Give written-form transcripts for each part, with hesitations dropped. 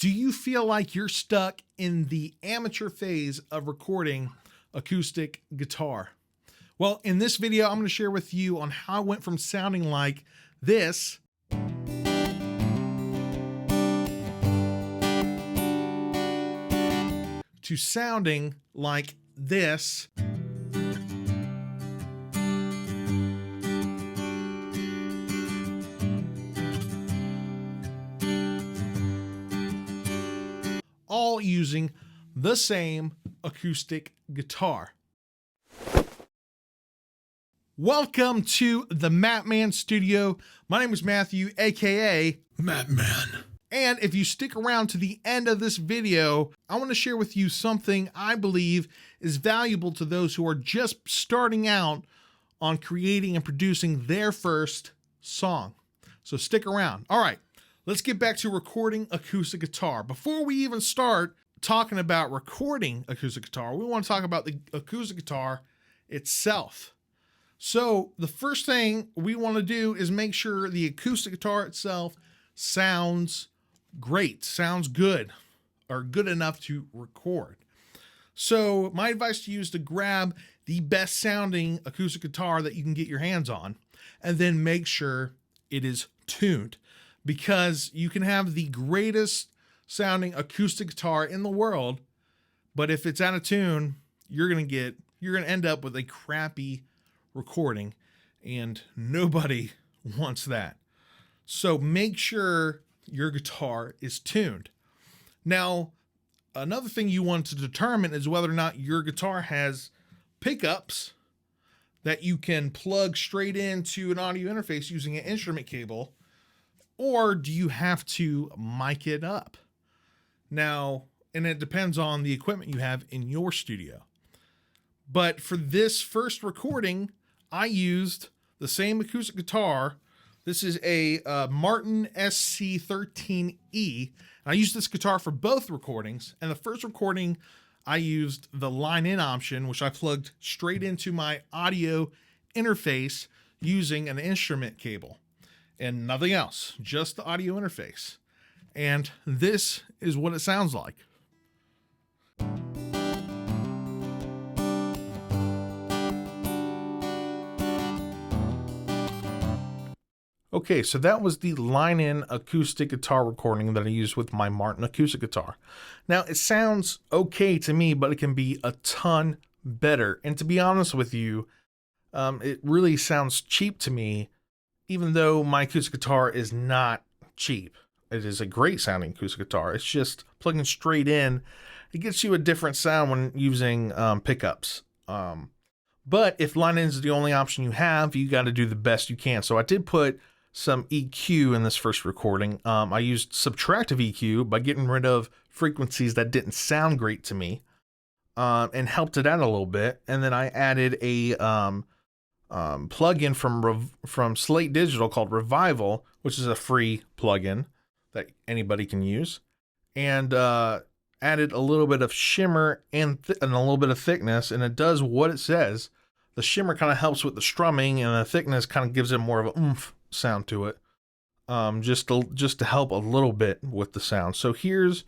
Do you feel like you're stuck in the amateur phase of recording acoustic guitar? Well, in this video, I'm going to share with you on how I went from sounding like this to sounding like this. All using the same acoustic guitar. Welcome to the Mattman Studio. My name is Matthew, aka Mattman. And if you stick around to the end of this video, I want to share with you something I believe is valuable to those who are just starting out on creating and producing their first song. So stick around. All right. Let's get back to recording acoustic guitar. Before we even start talking about recording acoustic guitar, we want to talk about the acoustic guitar itself. So the first thing we want to do is make sure the acoustic guitar itself sounds great, sounds good, or good enough to record. So my advice to you is to grab the best sounding acoustic guitar that you can get your hands on, and then make sure it is tuned. Because you can have the greatest sounding acoustic guitar in the world, but if it's out of tune, you're going to end up with a crappy recording, and nobody wants that. So make sure your guitar is tuned. Now, another thing you want to determine is whether or not your guitar has pickups that you can plug straight into an audio interface using an instrument cable. Or do you have to mic it up? Now, and it depends on the equipment you have in your studio. But for this first recording, I used the same acoustic guitar. This is a Martin SC13E. I used this guitar for both recordings. And the first recording, I used the line-in option, which I plugged straight into my audio interface using an instrument cable. And nothing else, just the audio interface. And this is what it sounds like. Okay, so that was the line-in acoustic guitar recording that I used with my Martin acoustic guitar. Now, it sounds okay to me, but it can be a ton better. And to be honest with you, it really sounds cheap to me. Even though my acoustic guitar is not cheap, it is a great sounding acoustic guitar. It's just plugging straight in. It gets you a different sound when using pickups. But if line-in is the only option you have, you got to do the best you can. So I did put some EQ in this first recording. I used subtractive EQ by getting rid of frequencies that didn't sound great to me, and helped it out a little bit. And then I added a plugin from Slate Digital called Revival, which is a free plugin that anybody can use, and added a little bit of shimmer and a little bit of thickness, and it does what it says. The shimmer kind of helps with the strumming, and the thickness kind of gives it more of a oomph sound to it, just to help a little bit with the sound. So here's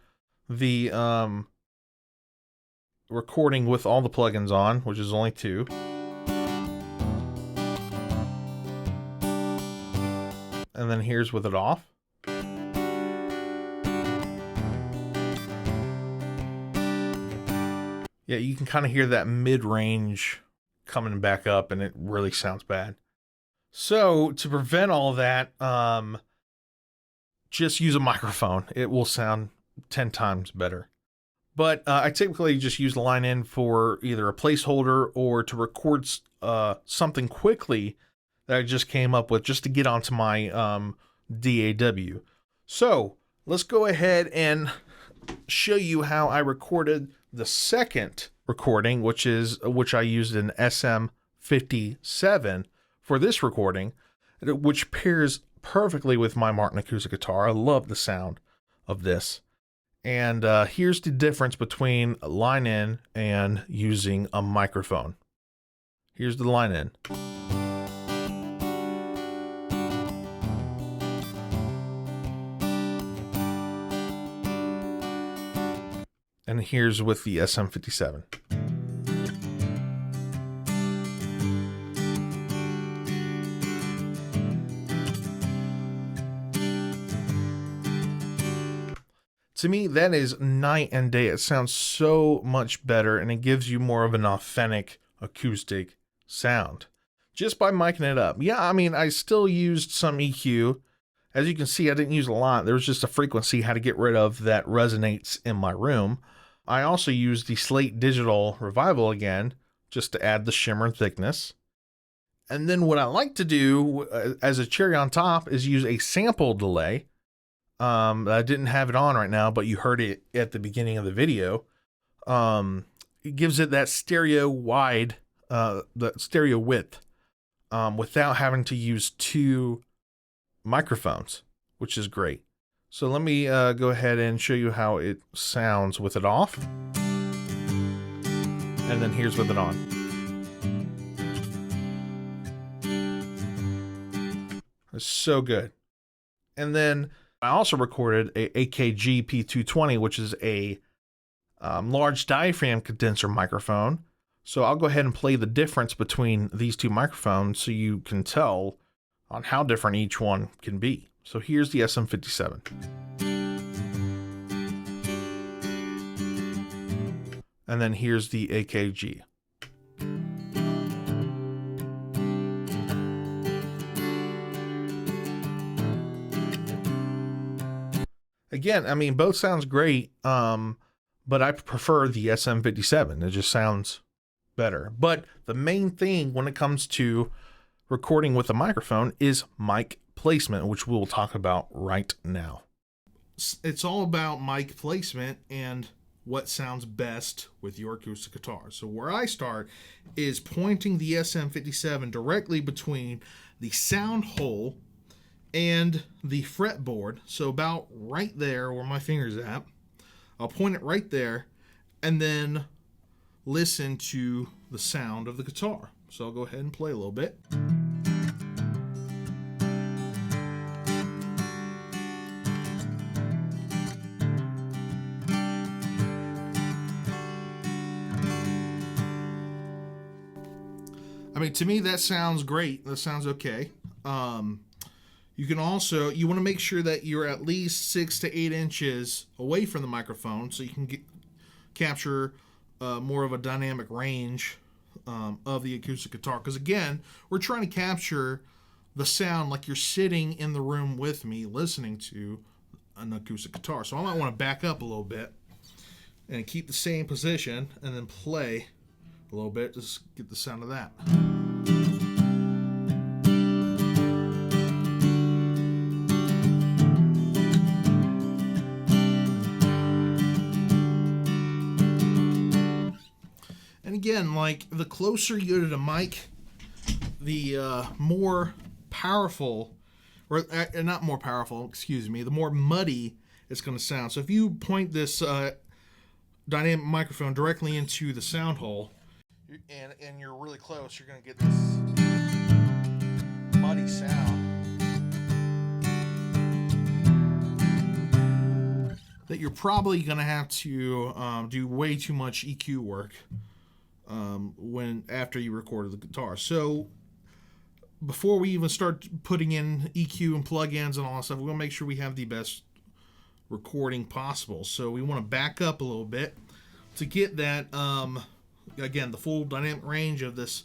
the recording with all the plugins on, which is only 2. And then here's with it off. Yeah, you can kind of hear that mid-range coming back up, and it really sounds bad. So to prevent all that, just use a microphone. It will sound 10 times better. But I typically just use the line-in for either a placeholder or to record something quickly that I just came up with just to get onto my DAW. So let's go ahead and show you how I recorded the second recording, which I used an SM57 for this recording, which pairs perfectly with my Martin acoustic guitar. I love the sound of this. And here's the difference between line-in and using a microphone. Here's the line-in. And here's with the SM57. To me, that is night and day. It sounds so much better, and it gives you more of an authentic acoustic sound just by miking it up. Yeah, I mean, I still used some EQ. As you can see, I didn't use a lot. There was just a frequency I had to get rid of that resonates in my room. I also used the Slate Digital Revival again, just to add the shimmer thickness. And then what I like to do as a cherry on top is use a sample delay. I didn't have it on right now, but you heard it at the beginning of the video. It gives it that stereo wide, the stereo width, without having to use two microphones, which is great. So let me go ahead and show you how it sounds with it off. And then here's with it on. It's so good. And then I also recorded a AKG P220, which is a large diaphragm condenser microphone. So I'll go ahead and play the difference between these two microphones so you can tell on how different each one can be. So here's the SM57. And then here's the AKG. Again, I mean, both sounds great, but I prefer the SM57. It just sounds better. But the main thing when it comes to recording with a microphone is mic placement, which we'll talk about right now. It's all about mic placement and what sounds best with your acoustic guitar. So where I start is pointing the SM57 directly between the sound hole and the fretboard. So about right there where my finger's at. I'll point it right there and then listen to the sound of the guitar. So I'll go ahead and play a little bit. I mean, to me, that sounds great. That sounds okay. You can also, you want to make sure that you're at least 6 to 8 inches away from the microphone so you can capture more of a dynamic range of the acoustic guitar. Because again, we're trying to capture the sound like you're sitting in the room with me listening to an acoustic guitar. So I might want to back up a little bit and keep the same position and then play a little bit to get the sound of that. And again, like the closer you go to the mic, the more powerful, or not more powerful, excuse me, the more muddy it's going to sound. So if you point this dynamic microphone directly into the sound hole, and you're really close, you're going to get this muddy sound that you're probably going to have to do way too much EQ work after you recorded the guitar. So before we even start putting in EQ and plugins and all that stuff, we want to make sure we have the best recording possible. So we want to back up a little bit to get that again, the full dynamic range of this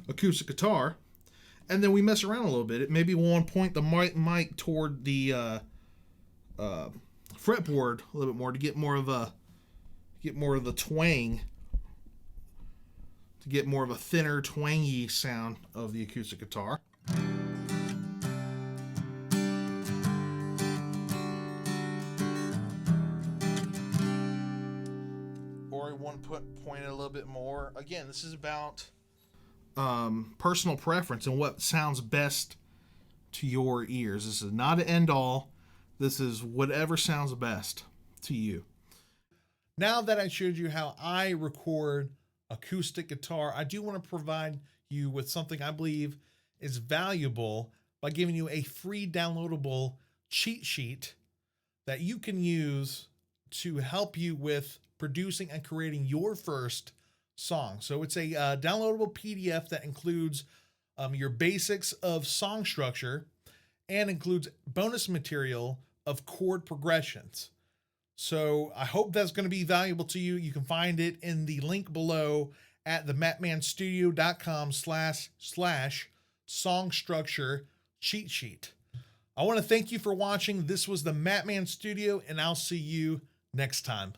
acoustic guitar. And then we mess around a little bit. Maybe we want to point the mic toward the fretboard a little bit more to get more of the twang, to get more of a thinner, twangy sound of the acoustic guitar. Or we want to point it a little bit more. Again, this is about personal preference and what sounds best to your ears. This is not an end all. This is whatever sounds best to you. Now that I showed you how I record acoustic guitar, I do want to provide you with something I believe is valuable by giving you a free downloadable cheat sheet that you can use to help you with producing and creating your first song. So it's a downloadable PDF that includes your basics of song structure and includes bonus material of chord progressions. So I hope that's going to be valuable to you. You can find it in the link below at thematmanstudio.com/song structure cheat sheet. I want to thank you for watching. This was the Mattman Studio, and I'll see you next time.